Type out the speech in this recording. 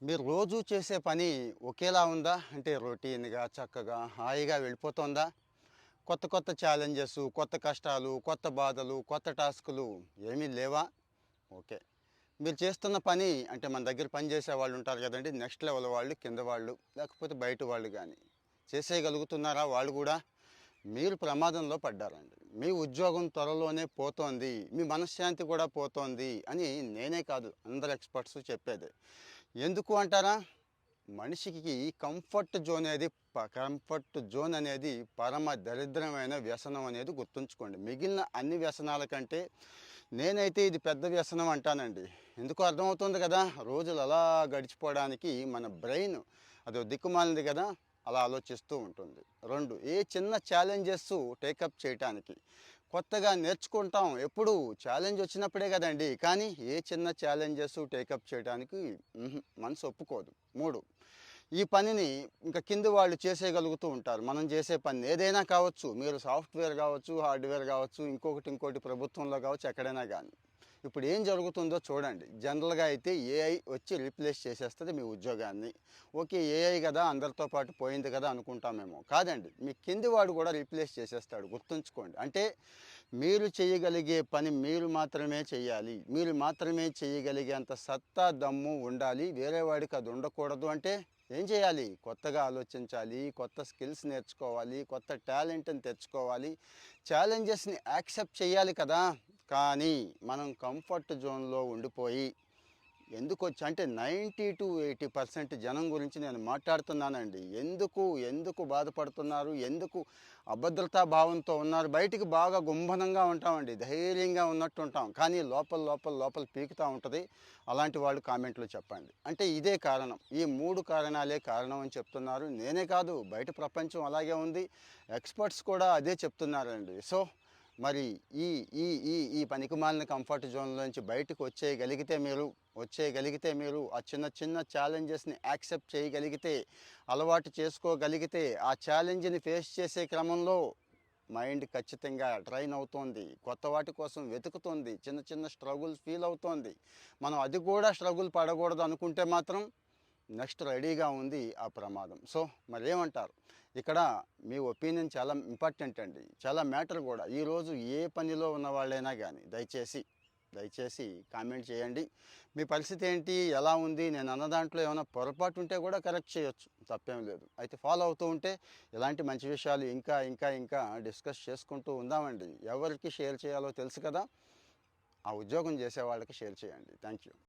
మీరు రోజు చేసే పని ఒకేలా ఉందా? అంటే రొటీన్‌గా, చక్కగా, హాయిగా వెళ్ళిపోతుందా? కొత్త కొత్త ఛాలెంజెసు, కొత్త కష్టాలు, కొత్త బాధలు, కొత్త టాస్కులు ఏమీ లేవా? ఓకే. మీరు చేస్తున్న పని అంటే మన దగ్గర పని చేసేవాళ్ళు ఉంటారు కదండీ! నెక్స్ట్ లెవెల్ వాళ్ళు, కింద వాళ్ళు, లేకపోతే బయట వాళ్ళు గాని. చేసేయగలుగుతున్నారా వాళ్ళు గూడా? మీరు ప్రమాదంలో పడ్డారండి. మీ ఉద్యోగం త్వరలోనే పోతోంది. మీ మనశ్శాంతి కూడా పోతోంది అని నేనే కాదు అందరు ఎక్స్‌పర్ట్స్ చెప్పేదే. ఎందుకు అంటారా? మనిషికి కంఫర్ట్ జోన్ అనేది పరమ దరిద్రమైన వ్యసనం అనేది గుర్తుంచుకోండి. మిగిలిన అన్ని వ్యసనాల కంటే నేనైతే ఇది పెద్ద వ్యసనం అంటానండి. ఎందుకో అర్థమవుతుంది కదా! రోజులు అలా గడిచిపోవడానికి మన బ్రెయిన్ అదో దిక్కుమాలినది కదా! అలా ఆలోచిస్తూ ఉంటుంది. 2 ఏ చిన్న ఛాలెంజెస్ టేకప్ చేయటానికి. కొత్తగా నేర్చుకుంటాం ఎప్పుడు ఛాలెంజ్ వచ్చినప్పుడే కదండీ! కానీ ఏ చిన్న ఛాలెంజెస్ టేకప్ చేయడానికి మనసు ఒప్పుకోదు. 3 ఈ పనిని ఇంక కింది వాళ్ళు చేసేయగలుగుతూ ఉంటారు. మనం చేసే పని ఏదైనా కావచ్చు. మీరు సాఫ్ట్‌వేర్ కావచ్చు, హార్డ్‌వేర్ కావచ్చు, ఇంకోటి ప్రభుత్వంలో కావచ్చు, ఎక్కడైనా గానీ. ఇప్పుడు ఏం జరుగుతుందో చూడండి. జనరల్‌గా అయితే ఏఐ వచ్చి రీప్లేస్ చేసేస్తది మీ ఉద్యోగాన్ని. ఓకే. ఏఐ గదా! అందరితో పాటు పోయింది కదా! అనుకుంటామేమో. కాదండి. మీ కింది వాడు కూడా రీప్లేస్ చేసేస్తాడు. గుర్తుంచుకోండి. అంటే మీరు చేయగలిగే పని మీరు మాత్రమే చేయాలి. మీరు మాత్రమే చేయగలిగేంత సత్తా, దమ్ము ఉండాలి. వేరే వాడికి అది ఉండకూడదు అంటే ఏం చేయాలి? కొత్తగా ఆలోచించాలి. కొత్త స్కిల్స్ నేర్చుకోవాలి. కొత్త టాలెంట్‌ని తెచ్చుకోవాలి. ఛాలెంజెస్‌ని యాక్సెప్ట్ చేయాలి కదా! కానీ మనం కంఫర్ట్ జోన్‌లో ఉండిపోయి ఎందుకొచ్చి అంటే 90-80% జనం గురించి నేను మాట్లాడుతున్నానండి. ఎందుకు బాధపడుతున్నారు? ఎందుకు అభద్రతా భావంతో ఉన్నారు? బయటికి బాగా గుంభనంగా ఉంటామండి. ధైర్యంగా ఉన్నట్టుంటాం. కానీ లోపల పీకుతా ఉంటది. అలాంటి వాళ్ళు కామెంట్‌లో చెప్పండి. అంటే ఇదే కారణం. ఈ 3 కారణాలే కారణం అని చెప్తున్నారు. నేనే కాదు బయట ప్రపంచం అలాగే ఉంది. ఎక్స్‌పర్ట్స్ కూడా అదే చెప్తున్నారండి. సో మరి ఈ ఈ ఈ ఈ పనికిమాలిన కంఫర్ట్ జోన్‌లోంచి బయటకు వచ్చేయగలిగితే మీరు ఆ చిన్న ఛాలెంజెస్‌ని యాక్సెప్ట్ చేయగలిగితే, అలవాటు చేసుకోగలిగితే, ఆ ఛాలెంజ్‌ని ఫేస్ చేసే క్రమంలో మైండ్ ఖచ్చితంగా ట్రైన్ అవుతోంది. కొత్త వాటి కోసం వెతుకుతోంది. చిన్న స్ట్రగుల్స్ ఫీల్ అవుతోంది. మనం అది కూడా స్ట్రగుల్ పడకూడదు అనుకుంటే మాత్రం నెక్స్ట్ రెడీగా ఉంది ఆ ప్రమాదం. సో మరేమంటారు? ఇక్కడ మీ ఒపీనియన్ చాలా ఇంపార్టెంట్ అండి. చాలా మ్యాటర్ కూడా. ఈరోజు ఏ పనిలో ఉన్నవాళ్ళైనా గానీ దయచేసి కామెంట్ చేయండి. మీ పరిస్థితి ఏంటి? ఎలా ఉంది? నేను అన్న దాంట్లో ఏమైనా పొరపాటు ఉంటే కూడా కరెక్ట్ చేయొచ్చు. తప్పేం లేదు. అయితే ఫాలో అవుతూ ఉంటే ఇలాంటి మంచి విషయాలు ఇంకా డిస్కస్ చేసుకుంటూ ఉందామండి. ఎవరికి షేర్ చేయాలో తెలుసు కదా! ఆ ఉద్యోగం చేసే వాళ్ళకి షేర్ చేయండి. Thank you.